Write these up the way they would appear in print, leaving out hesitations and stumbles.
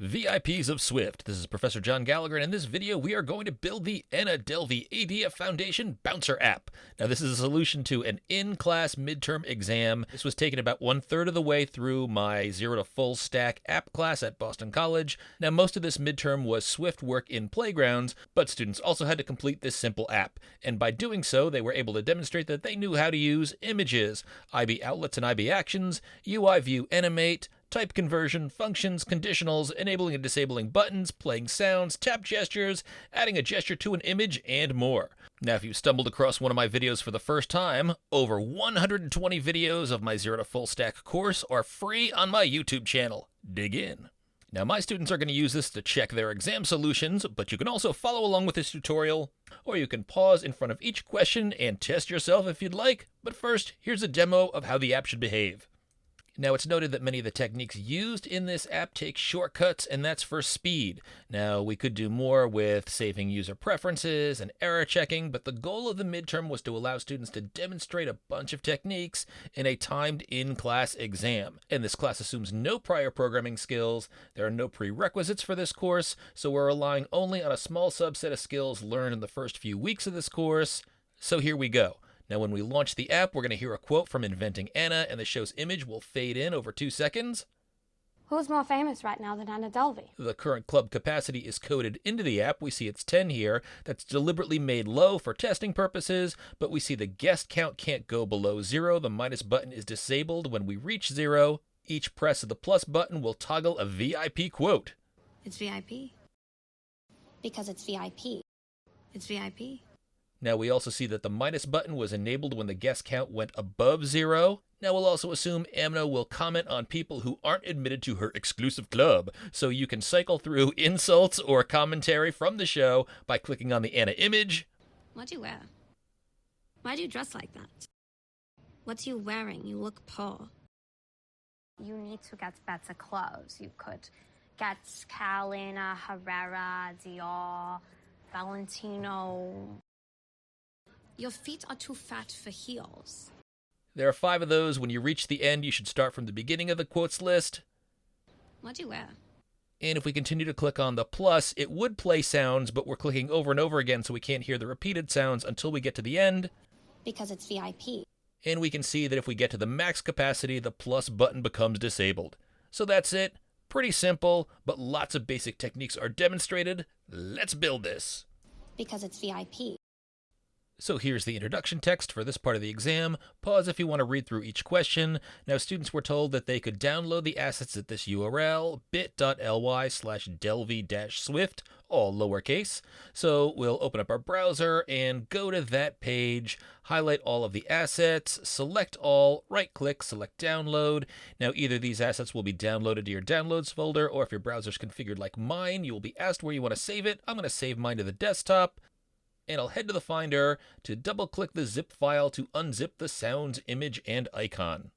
VIPs of Swift. This is Professor John Gallagher, and in this video we are going to build the Delvey ADF Foundation Bouncer App. Now this is a solution to an in-class midterm exam. This was taken about 1/3 of the way through my Zero to Full Stack app class at Boston College. Now most of this midterm was Swift work in playgrounds, but students also had to complete this simple app. And by doing so, they were able to demonstrate that they knew how to use images, IB outlets and IB actions, UI view animate, type conversion, functions, conditionals, enabling and disabling buttons, playing sounds, tap gestures, adding a gesture to an image, and more. Now, if you stumbled across one of my videos for the first time, over 120 videos of my Zero to Full Stack course are free on my YouTube channel. Dig in. Now, my students are going to use this to check their exam solutions, but you can also follow along with this tutorial, or you can pause in front of each question and test yourself if you'd like. But first, here's a demo of how the app should behave. Now, it's noted that many of the techniques used in this app take shortcuts, and that's for speed. Now, we could do more with saving user preferences and error checking, but the goal of the midterm was to allow students to demonstrate a bunch of techniques in a timed in-class exam. And this class assumes no prior programming skills. There are no prerequisites for this course, so we're relying only on a small subset of skills learned in the first few weeks of this course. So here we go. Now, when we launch the app, we're going to hear a quote from Inventing Anna, and the show's image will fade in over 2 seconds. Who's more famous right now than Anna Delvey? The current club capacity is coded into the app. We see it's 10 here. That's deliberately made low for testing purposes, but we see the guest count can't go below 0. The minus button is disabled when we reach 0. Each press of the plus button will toggle a VIP quote. It's VIP. Because it's VIP. It's VIP. Now, we also see that the minus button was enabled when the guest count went above 0. Now, we'll also assume Amna will comment on people who aren't admitted to her exclusive club, so you can cycle through insults or commentary from the show by clicking on the Anna image. What'd you wear? Why do you dress like that? What's you wearing? You look poor. You need to get better clothes. You could get Carolina Herrera, Dior, Valentino. Your feet are too fat for heels. There are 5 of those. When you reach the end, you should start from the beginning of the quotes list. What'd you wear? And if we continue to click on the plus, it would play sounds, but we're clicking over and over again, so we can't hear the repeated sounds until we get to the end. Because it's VIP. And we can see that if we get to the max capacity, the plus button becomes disabled. So that's it. Pretty simple, but lots of basic techniques are demonstrated. Let's build this. Because it's VIP. So here's the introduction text for this part of the exam. Pause if you want to read through each question. Now, students were told that they could download the assets at this URL, bit.ly/delvey-swift, all lowercase. So we'll open up our browser and go to that page, highlight all of the assets, select all, right-click, select download. Now, either these assets will be downloaded to your downloads folder, or if your browser's configured like mine, you will be asked where you want to save it. I'm going to save mine to the desktop. And I'll head to the Finder to double-click the zip file to unzip the sounds, image, and icon.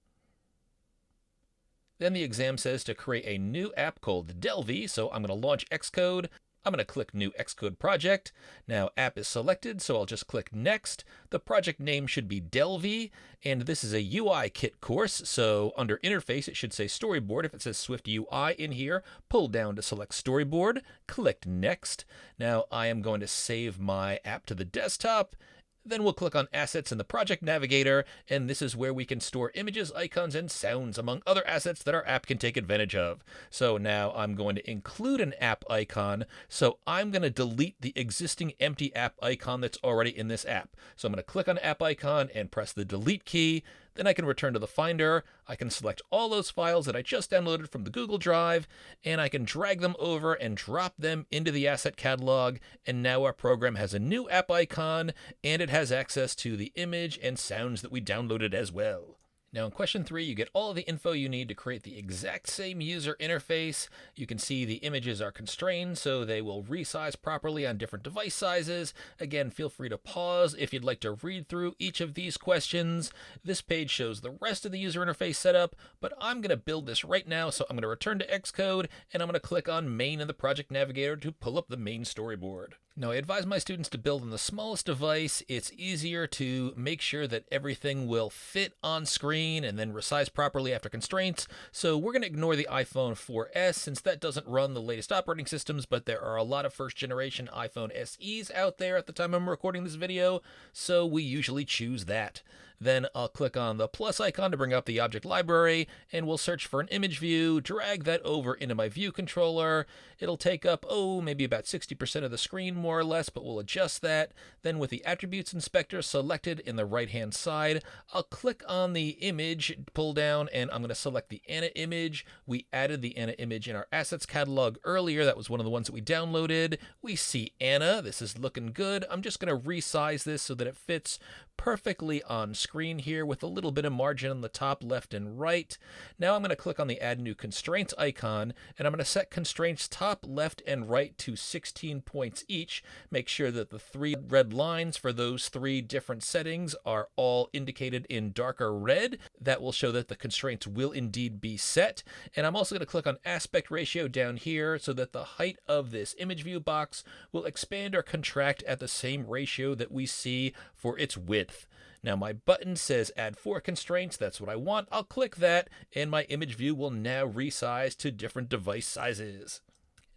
Then the exam says to create a new app called Delvey, so I'm going to launch Xcode. I'm going to click New Xcode Project. Now, app is selected, so I'll just click Next. The project name should be Delvey, and this is a UIKit course, so under Interface, it should say Storyboard. If it says Swift UI in here, pull down to select Storyboard, click Next. Now, I am going to save my app to the desktop. Then we'll click on Assets in the Project Navigator, and this is where we can store images, icons, and sounds, among other assets that our app can take advantage of. So now I'm going to include an app icon, so I'm going to delete the existing empty app icon that's already in this app. So I'm going to click on App Icon and press the Delete key. Then I can return to the Finder. I can select all those files that I just downloaded from the Google Drive, and I can drag them over and drop them into the asset catalog. And now our program has a new app icon, and it has access to the image and sounds that we downloaded as well. Now in question 3, you get all of the info you need to create the exact same user interface. You can see the images are constrained, so they will resize properly on different device sizes. Again, feel free to pause if you'd like to read through each of these questions. This page shows the rest of the user interface setup, but I'm going to build this right now, so I'm going to return to Xcode, and I'm going to click on Main in the Project Navigator to pull up the main storyboard. Now, I advise my students to build on the smallest device. It's easier to make sure that everything will fit on screen screen and then resize properly after constraints. So we're going to ignore the iPhone 4S since that doesn't run the latest operating systems, but there are a lot of first generation iPhone SEs out there at the time I'm recording this video, so we usually choose that. Then I'll click on the plus icon to bring up the object library, and we'll search for an image view, drag that over into my view controller. It'll take up, maybe about 60% of the screen more or less, but we'll adjust that. Then with the attributes inspector selected in the right-hand side, I'll click on the image pull down, and I'm going to select the Anna image. We added the Anna image in our assets catalog earlier. That was one of the ones that we downloaded. We see Anna. This is looking good. I'm just going to resize this so that it fits perfectly on screen here with a little bit of margin on the top left and right. Now I'm going to click on the Add New Constraints icon, and I'm going to set constraints top, left, and right to 16 points each. Make sure that the 3 red lines for those 3 different settings are all indicated in darker red. That will show that the constraints will indeed be set. And I'm also going to click on aspect ratio down here so that the height of this image view box will expand or contract at the same ratio that we see for its width. Now my button says add 4 constraints. That's what I want. I'll click that, and my image view will now resize to different device sizes.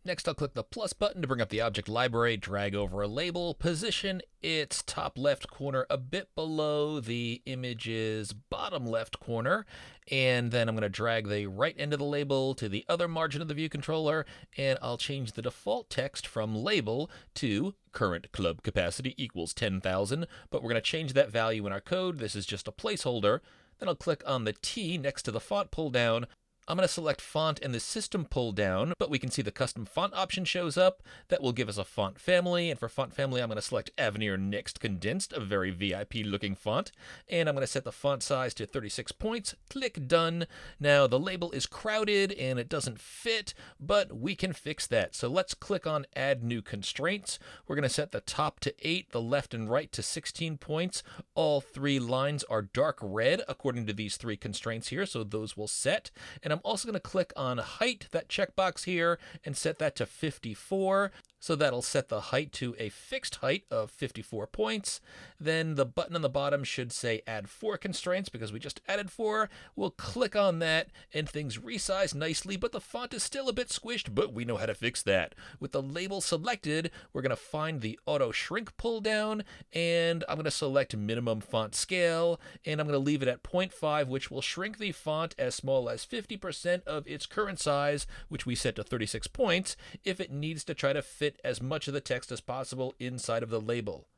Next, I'll click the plus button to bring up the object library, drag over a label, position its top left corner a bit below the image's bottom left corner, and then I'm going to drag the right end of the label to the other margin of the view controller, and I'll change the default text from label to current club capacity equals 10,000, but we're going to change that value in our code. This is just a placeholder. Then I'll click on the T next to the font pull down. I'm going to select font and the system pull down, but we can see the custom font option shows up. That will give us a font family, and for font family I'm going to select Avenir Next Condensed, a very VIP looking font, and I'm going to set the font size to 36 points. Click done. Now the label is crowded and it doesn't fit, but we can fix that. So let's click on Add New Constraints. We're going to set the top to 8, the left and right to 16 points. All 3 lines are dark red according to these 3 constraints here, so those will set. And I'm also going to click on height, that checkbox here, and set that to 54. So that'll set the height to a fixed height of 54 points. Then the button on the bottom should say add 4 constraints because we just added 4. We'll click on that and things resize nicely, but the font is still a bit squished, but we know how to fix that. With the label selected, we're going to find the auto shrink pull down, and I'm going to select minimum font scale, and I'm going to leave it at 0.5, which will shrink the font as small as 50% of its current size, which we set to 36 points, if it needs to try to fit as much of the text as possible inside of the label.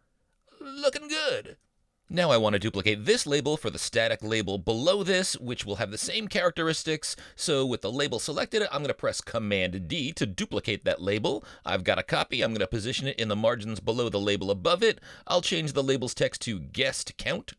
Looking good. Now I want to duplicate this label for the static label below this, which will have the same characteristics. So with the label selected, I'm going to press Command D to duplicate that label. I've got a copy. I'm going to position it in the margins below the label above it. I'll change the label's text to guest count,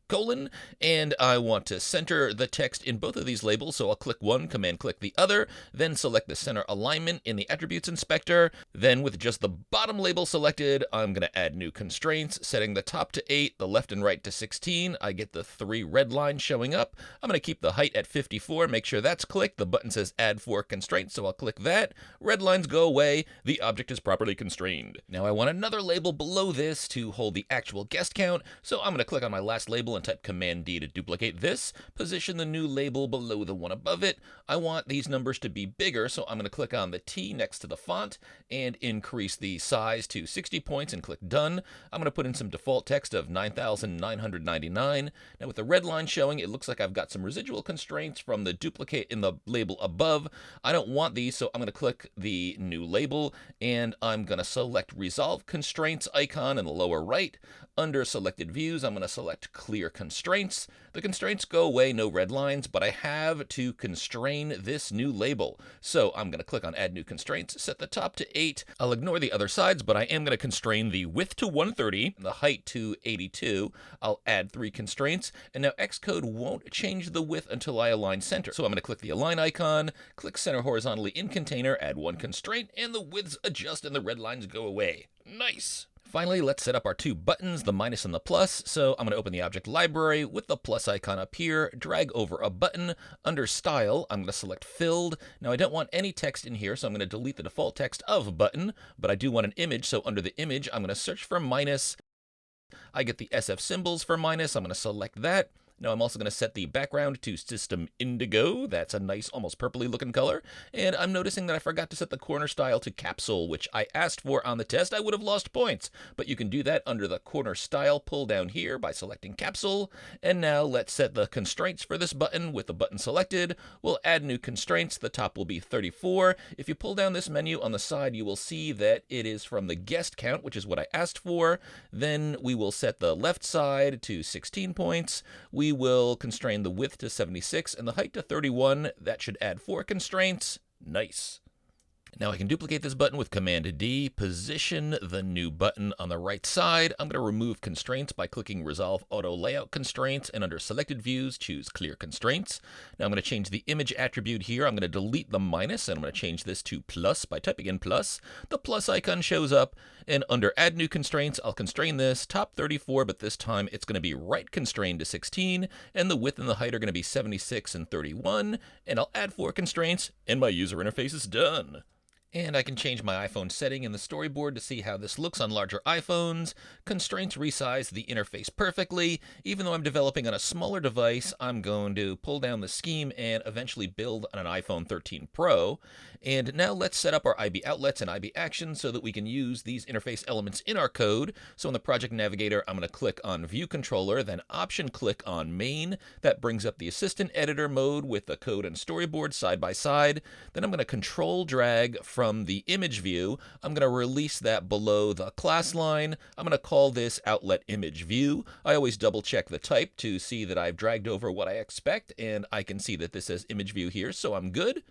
and I want to center the text in both of these labels. So I'll click one, Command click the other, then select the center alignment in the attributes inspector. Then with just the bottom label selected, I'm going to add new constraints, setting the top to 8, the left and right to 16. I get the 3 red lines showing up. I'm going to keep the height at 54, make sure that's clicked. The button says add 4 constraints, so I'll click that. Red lines go away. The object is properly constrained. Now I want another label below this to hold the actual guest count, so I'm going to click on my last label and type Command D to duplicate this. Position the new label below the one above it. I want these numbers to be bigger, so I'm going to click on the T next to the font and increase the size to 60 points and click done. I'm going to put in some default text of 9,999. Now with the red line showing, it looks like I've got some residual constraints from the duplicate in the label above. I don't want these, so I'm going to click the new label, and I'm going to select Resolve Constraints icon in the lower right. Under Selected Views, I'm going to select Clear Constraints. The constraints go away, no red lines, but I have to constrain this new label. So I'm going to click on Add New Constraints, set the top to 8. I'll ignore the other sides, but I am going to constrain the width to 130, the height to 82. I'll add 3 constraints, and now Xcode won't change the width until I align center. So I'm going to click the Align icon, click Center Horizontally in Container, add 1 constraint, and the widths adjust and the red lines go away. Nice! Finally, let's set up our 2 buttons, the minus and the plus. So I'm going to open the object library with the plus icon up here, drag over a button. Under Style, I'm going to select Filled. Now I don't want any text in here, so I'm going to delete the default text of button, but I do want an image, so under the image, I'm going to search for minus. I get the SF symbols for minus. I'm going to select that. Now I'm also going to set the background to System Indigo. That's a nice, almost purpley looking color. And I'm noticing that I forgot to set the corner style to Capsule, which I asked for on the test. I would have lost points, but you can do that under the corner style pull down here by selecting Capsule. And now let's set the constraints for this button with the button selected. We'll add new constraints. The top will be 34. If you pull down this menu on the side, you will see that it is from the guest count, which is what I asked for. Then we will set the left side to 16 points. We will constrain the width to 76 and the height to 31. That should add 4 constraints. Nice. Now I can duplicate this button with Command D, position the new button on the right side. I'm going to remove constraints by clicking Resolve Auto Layout Constraints, and under Selected Views, choose Clear Constraints. Now I'm going to change the image attribute here. I'm going to delete the minus, and I'm going to change this to plus by typing in plus. The plus icon shows up, and under Add New Constraints, I'll constrain this top 34, but this time it's going to be right constrained to 16, and the width and the height are going to be 76 and 31, and I'll add 4 constraints, and my user interface is done. And I can change my iPhone setting in the storyboard to see how this looks on larger iPhones. Constraints resize the interface perfectly. Even though I'm developing on a smaller device, I'm going to pull down the scheme and eventually build on an iPhone 13 Pro. And now let's set up our IB outlets and IB actions so that we can use these interface elements in our code. So in the Project Navigator, I'm going to click on View Controller, then Option click on Main. That brings up the Assistant Editor mode with the code and storyboard side by side. Then I'm going to Control Drag from the image view. I'm going to release that below the class line. I'm going to call this Outlet Image View. I always double check the type to see that I've dragged over what I expect, and I can see that this says Image View here, so I'm good.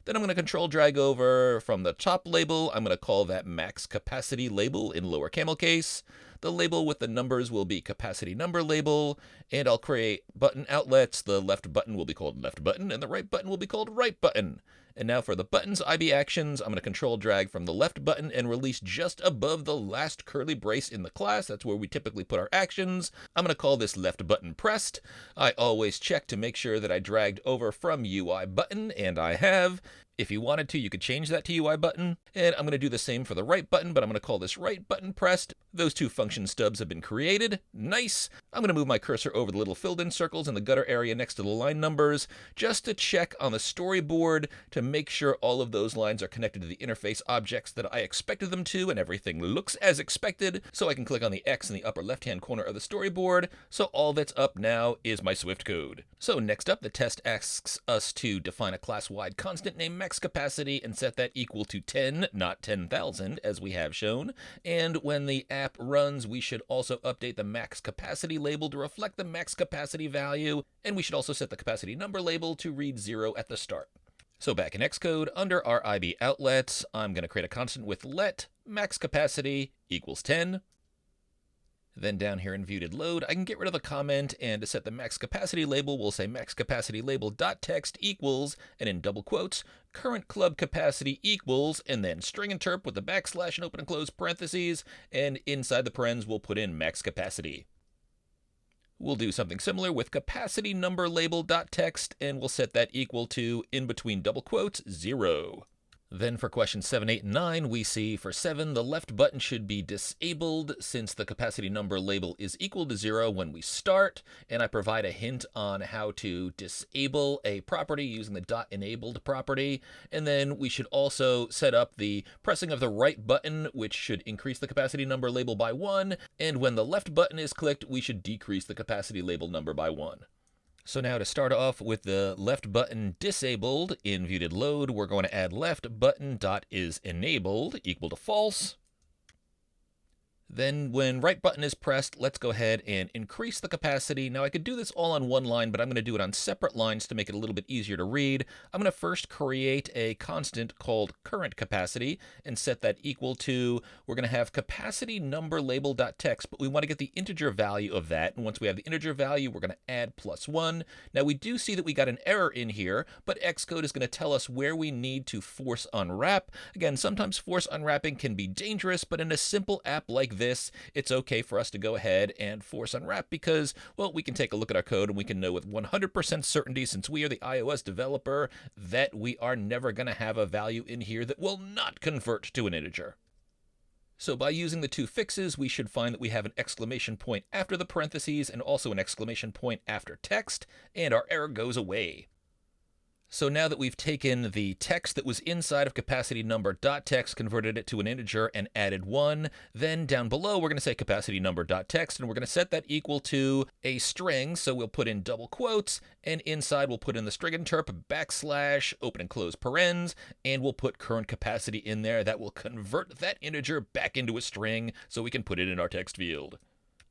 Then I'm going to control drag over from the top label. I'm going to call that max capacity label in lower camel case. The label with the numbers will be capacity number label, and I'll create button outlets. The left button will be called left button, and the right button will be called right button. And now for the buttons IB actions, I'm going to control drag from the left button and release just above the last curly brace in the class. That's where we typically put our actions. I'm going to call this left button pressed. I always check to make sure that I dragged over from UI button, and I have. If you wanted to, you could change that to UI button. And I'm going to do the same for the right button, but I'm going to call this right button pressed. Those 2 function stubs have been created. Nice. I'm going to move my cursor over the little filled in circles in the gutter area next to the line numbers, just to check on the storyboard to make sure all of those lines are connected to the interface objects that I expected them to, and everything looks as expected. So I can click on the X in the upper left-hand corner of the storyboard. So all that's up now is my Swift code. So next up, the test asks us to define a class-wide constant named max capacity and set that equal to 10, not 10,000, as we have shown. And when the app runs, we should also update the max capacity label to reflect the max capacity value, and we should also set the capacity number label to read 0 at the start. So back in Xcode, under our IB outlets, I'm going to create a constant with let max capacity equals 10. Then down here in Viewed Load, I can get rid of the comment, and to set the max capacity label, we'll say max capacity label.text equals, and in double quotes, current club capacity equals, and then string interp with the backslash and open and close parentheses, and inside the parens, we'll put in max capacity. We'll do something similar with capacity number label.text, and we'll set that equal to, in between double quotes, 0. Then for questions 7, 8, and 9, we see for 7, the left button should be disabled since the capacity number label is equal to 0 when we start, and I provide a hint on how to disable a property using the .enabled property. And then we should also set up the pressing of the right button, which should increase the capacity number label by 1, and when the left button is clicked, we should decrease the capacity label number by 1. So now to start off with the left button disabled in Viewed Load, we're going to add left button dot is enabled equal to false. Then when right button is pressed, let's go ahead and increase the capacity. Now I could do this all on one line, but I'm going to do it on separate lines to make it a little bit easier to read. I'm going to first create a constant called current capacity and set that equal to, we're going to have capacity number label.text, but we want to get the integer value of that. And once we have the integer value, we're going to add +1. Now we do see that we got an error in here, but Xcode is going to tell us where we need to force unwrap. Again, sometimes force unwrapping can be dangerous, but in a simple app like this, it's okay for us to go ahead and force unwrap because, well, we can take a look at our code and we can know with 100% certainty, since we are the iOS developer, that we are never going to have a value in here that will not convert to an integer. So by using the two fixes, we should find that we have an exclamation point after the parentheses and also an exclamation point after text, and our error goes away. So now that we've taken the text that was inside of capacity number.text, converted it to an integer, and added 1, then down below we're going to say capacity number.text, and we're going to set that equal to a string. So we'll put in double quotes, and inside we'll put in the string interp backslash open and close parens, and we'll put current capacity in there. That will convert that integer back into a string so we can put it in our text field.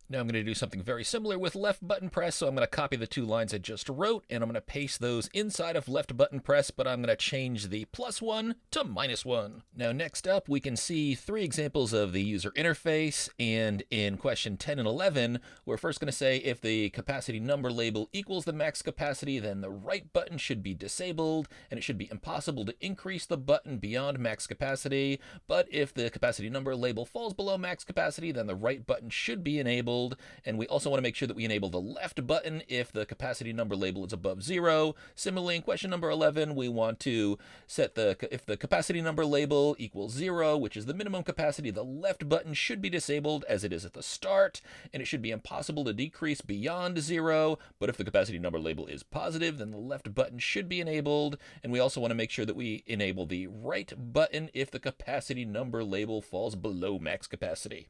Now I'm going to do something very similar with left button press, so I'm going to copy the two lines I just wrote, and I'm going to paste those inside of left button press, but I'm going to change the +1 to -1. Now next up, we can see 3 examples of the user interface, and in question 10 and 11, we're first going to say if the capacity number label equals the max capacity, then the right button should be disabled, and it should be impossible to increase the button beyond max capacity, but if the capacity number label falls below max capacity, then the right button should be enabled. And we also want to make sure that we enable the left button if the capacity number label is above 0. Similarly, in question number 11, we want to set if the capacity number label equals 0, which is the minimum capacity, the left button should be disabled as it is at the start, and it should be impossible to decrease beyond 0. But if the capacity number label is positive, then the left button should be enabled. And we also want to make sure that we enable the right button if the capacity number label falls below max capacity.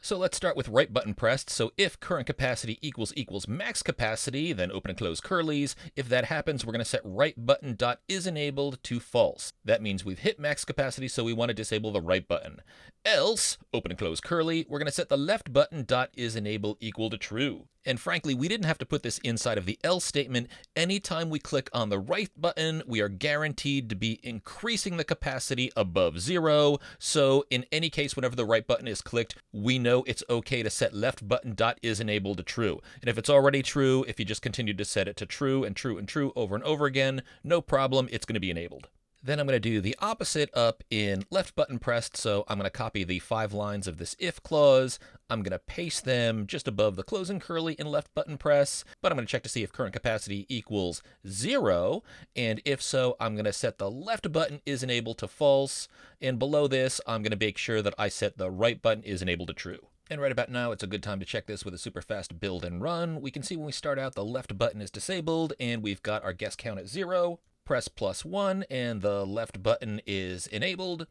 So let's start with right button pressed. So if current capacity equals max capacity, then open and close curlies. If that happens, we're going to set right button dot is enabled to false. That means we've hit max capacity, so we want to disable the right button. Else, open and close curly, we're going to set the left button dot is enabled equal to true. And frankly, we didn't have to put this inside of the else statement. Anytime we click on the right button, we are guaranteed to be increasing the capacity above 0. So in any case, whenever the right button is clicked, we know it's okay to set left button dot is enabled to true. And if it's already true, if you just continue to set it to true and true and true over and over again, no problem, it's going to be enabled. Then I'm going to do the opposite up in left button pressed, so I'm going to copy the 5 lines of this if clause. I'm going to paste them just above the closing curly in left button press, but I'm going to check to see if current capacity equals 0, and if so, I'm going to set the left button is enabled to false, and below this, I'm going to make sure that I set the right button is enabled to true. And right about now, it's a good time to check this with a super fast build and run. We can see when we start out, the left button is disabled, and we've got our guess count at 0. Press +1 and the left button is enabled.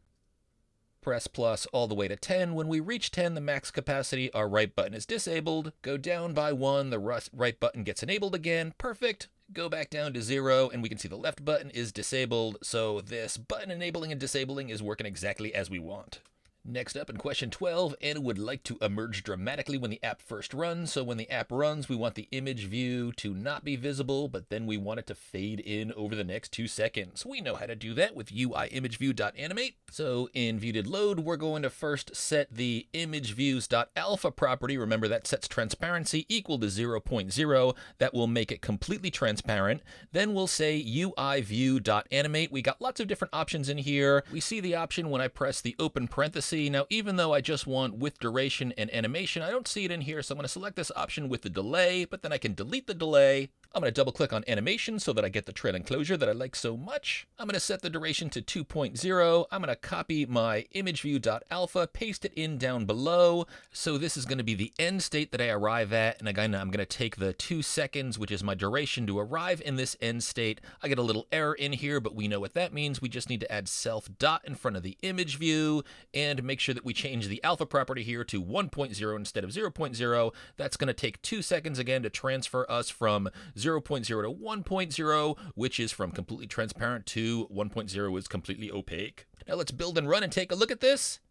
Press plus all the way to 10. When we reach 10, the max capacity, our right button is disabled. Go down by 1, the right button gets enabled again. Perfect. Go back down to 0, and we can see the left button is disabled. So this button enabling and disabling is working exactly as we want. Next up in question 12, Anna would like to emerge dramatically when the app first runs. So when the app runs, we want the image view to not be visible, but then we want it to fade in over the next 2 seconds. We know how to do that with UIImageView.animate. So in ViewDidLoad, we're going to first set the ImageViews.alpha property. Remember, that sets transparency equal to 0.0. That will make it completely transparent. Then we'll say UIView.animate. We got lots of different options in here. We see the option when I press the open parenthesis. Now, even though I just want with duration and animation, I don't see it in here, so I'm going to select this option with the delay, but then I can delete the delay. I'm going to double click on animation so that I get the trailing closure that I like so much. I'm going to set the duration to 2.0. I'm going to copy my ImageView.alpha, paste it in down below. So this is going to be the end state that I arrive at. And again, I'm going to take the 2 seconds, which is my duration, to arrive in this end state. I get a little error in here, but we know what that means. We just need to add self dot in front of the image view and make sure that we change the alpha property here to 1.0 instead of 0.0. That's going to take 2 seconds again to transfer us from 0.0 to 1.0, which is from completely transparent to 1.0 is completely opaque. Now let's build and run and take a look at this.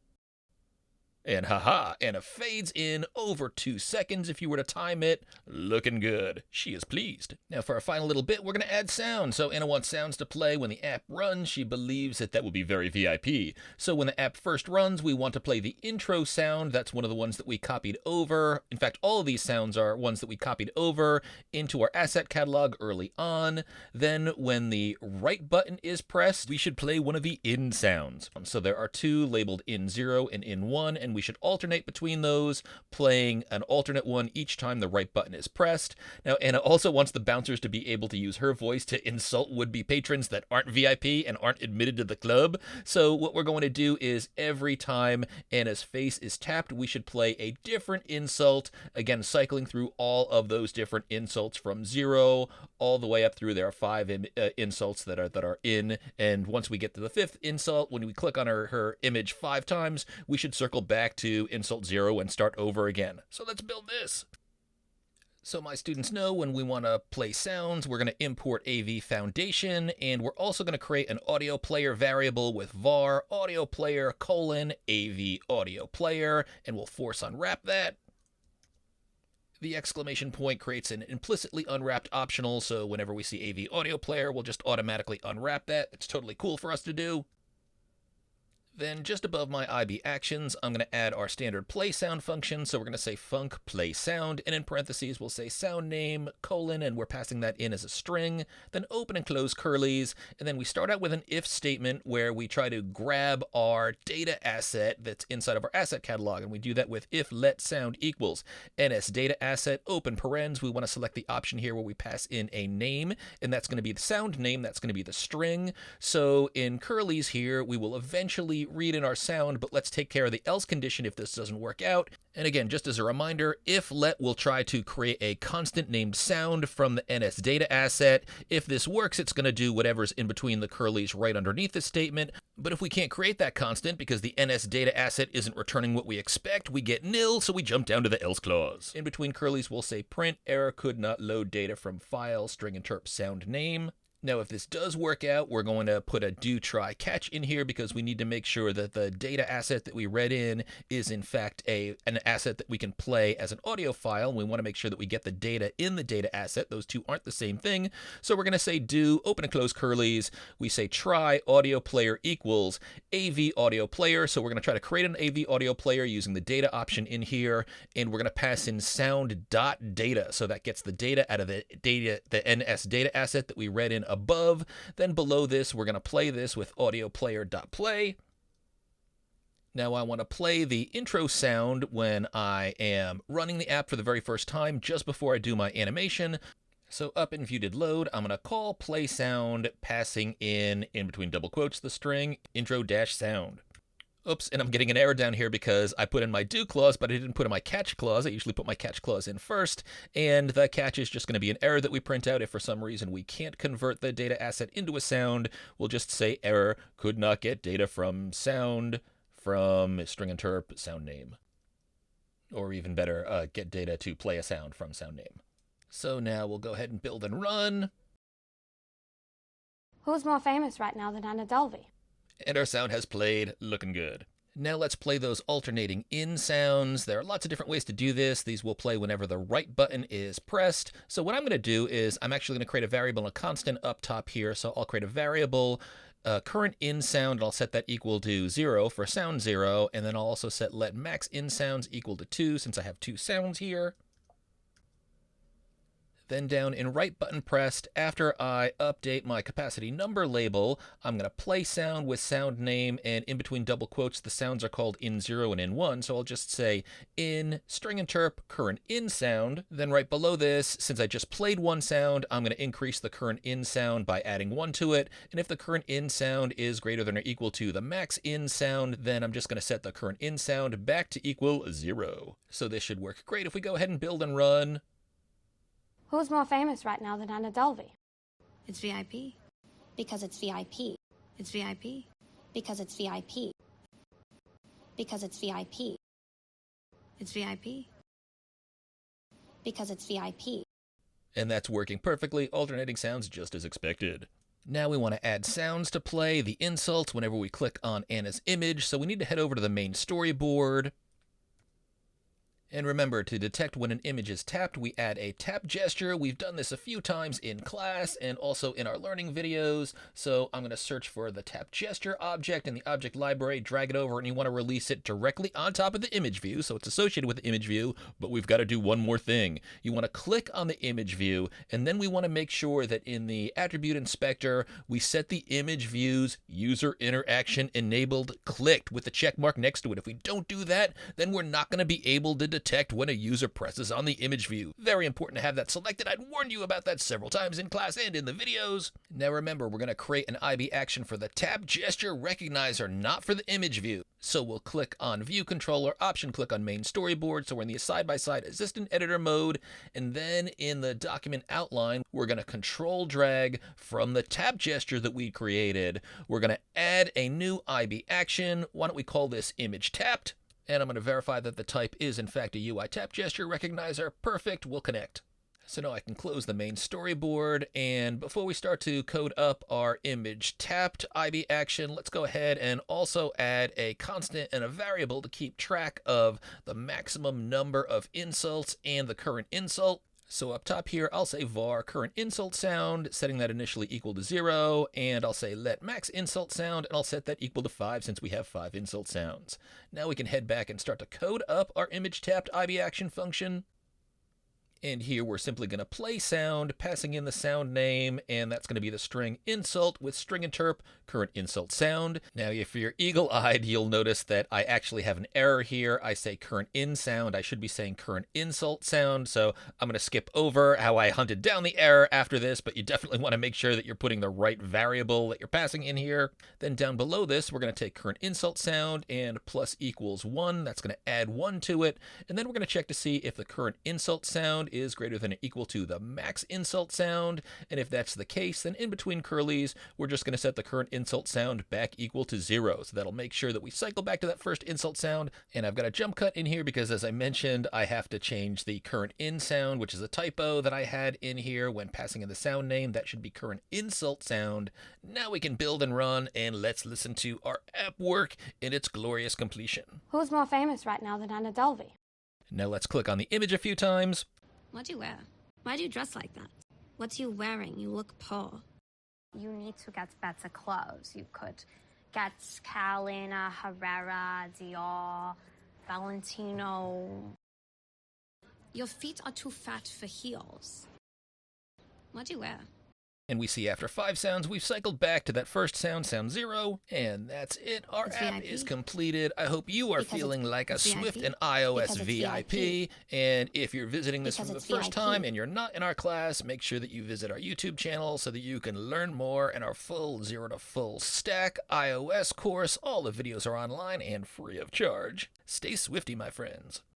And haha, Anna fades in over 2 seconds if you were to time it. Looking good. She is pleased. Now for our final little bit, we're going to add sound. So Anna wants sounds to play when the app runs. She believes that will be very VIP. So when the app first runs, we want to play the intro sound. That's one of the ones that we copied over. In fact, all of these sounds are ones that we copied over into our asset catalog early on. Then when the right button is pressed, we should play one of the in sounds. So there are 2 labeled in 0 and in 1, and foundation. We should alternate between those, playing an alternate one each time the right button is pressed. Now, Anna also wants the bouncers to be able to use her voice to insult would-be patrons that aren't VIP and aren't admitted to the club. So what we're going to do is every time Anna's face is tapped, we should play a different insult, again, cycling through all of those different insults from 0 all the way up through. There are 5 insults that are in, and once we get to the 5th insult, when we click on her image 5 times, we should circle back to insult 0 and start over again. So let's build this. So my students know when we want to play sounds, we're going to import AV Foundation, and we're also going to create an audio player variable with var audio player : AV audio player, and we'll force unwrap that. The exclamation point creates an implicitly unwrapped optional, so whenever we see AV audio player, we'll just automatically unwrap that. It's totally cool for us to do. Then just above my IB actions, I'm going to add our standard play sound function. So we're going to say func play sound, and in parentheses, we'll say sound name, and we're passing that in as a string, then open and close curlies. And then we start out with an if statement where we try to grab our data asset that's inside of our asset catalog. And we do that with if let sound equals ns data asset, open parens. We want to select the option here where we pass in a name, and that's going to be the sound name. That's going to be the string. So in curlies here, we will eventually read in our sound, but let's take care of the else condition if this doesn't work out. And again, just as a reminder, if let will try to create a constant named sound from the ns data asset. If this works, it's going to do whatever's in between the curlies right underneath the statement. But if we can't create that constant because the ns data asset isn't returning what we expect, we get nil, so we jump down to the else clause. In between curlies, we'll say print error could not load data from file string interp sound name. Now, if this does work out, we're going to put a do try catch in here because we need to make sure that the data asset that we read in is in fact an asset that we can play as an audio file. And we want to make sure that we get the data in the data asset. Those two aren't the same thing. So we're going to say do open and close curlies. We say try audio player equals AV audio player. So we're going to try to create an AV audio player using the data option in here. And we're going to pass in sound.data. So that gets the data out of the NS data asset that we read in above. Then below this, we're going to play this with audio player.play. Now I want to play the intro sound when I am running the app for the very first time, just before I do my animation. So up in view did load, I'm going to call play sound, passing in between double quotes, the string intro-sound. Oops, and I'm getting an error down here because I put in my do clause, but I didn't put in my catch clause. I usually put my catch clause in first, and the catch is just going to be an error that we print out if for some reason we can't convert the data asset into a sound. We'll just say error could not get data from sound from string interp sound name. Or even better, get data to play a sound from sound name. So now we'll go ahead and build and run. Who's more famous right now than Anna Delvey? And our sound has played, looking good. Now let's play those alternating in sounds. There are lots of different ways to do this. These will play whenever the right button is pressed. So what I'm going to do is I'm actually going to create a variable and a constant up top here. So I'll create a variable current in sound, and I'll set that equal to 0 for sound 0. And then I'll also set let max in sounds equal to 2 since I have 2 sounds here. Then down in right button pressed, after I update my capacity number label, I'm going to play sound with sound name, and in between double quotes, the sounds are called in 0 and in 1. So I'll just say in string interp current in sound. Then right below this, since I just played one sound, I'm going to increase the current in sound by adding 1 to it. And if the current in sound is greater than or equal to the max in sound, then I'm just going to set the current in sound back to equal 0. So this should work great if we go ahead and build and run. Who's more famous right now than Anna Delvey? It's VIP. Because it's VIP. It's VIP. Because it's VIP. Because it's VIP. It's VIP. Because it's VIP. And that's working perfectly, alternating sounds just as expected. Now we want to add sounds to play the insults whenever we click on Anna's image, so we need to head over to the main storyboard. And remember, to detect when an image is tapped, we add a tap gesture. We've done this a few times in class and also in our learning videos. So I'm going to search for the tap gesture object in the object library, drag it over, and you want to release it directly on top of the image view. So it's associated with the image view, but we've got to do one more thing. You want to click on the image view, and then we want to make sure that in the attribute inspector, we set the image view's user interaction enabled clicked with the check mark next to it. If we don't do that, then we're not going to be able to detect when a user presses on the image view. Very important to have that selected. I'd warned you about that several times in class and in the videos. Now remember, we're going to create an IB action for the tap gesture recognizer, not for the image view. So we'll click on View Controller, Option click on Main Storyboard, so we're in the side-by-side Assistant Editor mode, and then in the document outline, we're going to control drag from the tap gesture that we created. We're going to add a new IB action. Why don't we call this Image Tapped? And I'm going to verify that the type is in fact a UI tap gesture recognizer. Perfect, we'll connect. So now I can close the main storyboard, and before we start to code up our image tapped IB action, let's go ahead and also add a constant and a variable to keep track of the maximum number of insults and the current insult. So up top here, I'll say var current insult sound, setting that initially equal to 0, and I'll say let max insult sound, and I'll set that equal to 5 since we have 5 insult sounds. Now we can head back and start to code up our image tapped IB action function. And here we're simply going to play sound, passing in the sound name, and that's going to be the string insult with string interp current insult sound. Now, if you're eagle-eyed, you'll notice that I actually have an error here. I say current in sound. I should be saying current insult sound. So I'm going to skip over how I hunted down the error after this, but you definitely want to make sure that you're putting the right variable that you're passing in here. Then down below this, we're going to take current insult sound and plus equals 1. That's going to add 1 to it. And then we're going to check to see if the current insult sound is greater than or equal to the max insult sound, and if that's the case, then in between curlies, we're just going to set the current insult sound back equal to 0. So that'll make sure that we cycle back to that first insult sound, and I've got a jump cut in here because, as I mentioned, I have to change the current in sound, which is a typo that I had in here when passing in the sound name. That should be current insult sound. Now we can build and run, and let's listen to our app work in its glorious completion. Who's more famous right now than Anna Delvey? Now let's click on the image a few times. What do you wear? Why do you dress like that? What's you wearing? You look poor. You need to get better clothes. You could get Carolina, Herrera, Dior, Valentino. Your feet are too fat for heels. What do you wear? And we see after 5 sounds, we've cycled back to that first sound, sound 0, and that's it. Our It's app VIP. is completed. I hope you are Because feeling like a it's Swift VIP. and iOS Because it's VIP. VIP. And if you're visiting this Because for the it's first VIP. time and you're not in our class, make sure that you visit our YouTube channel so that you can learn more in our full 0 to full stack iOS course. All the videos are online and free of charge. Stay Swifty, my friends.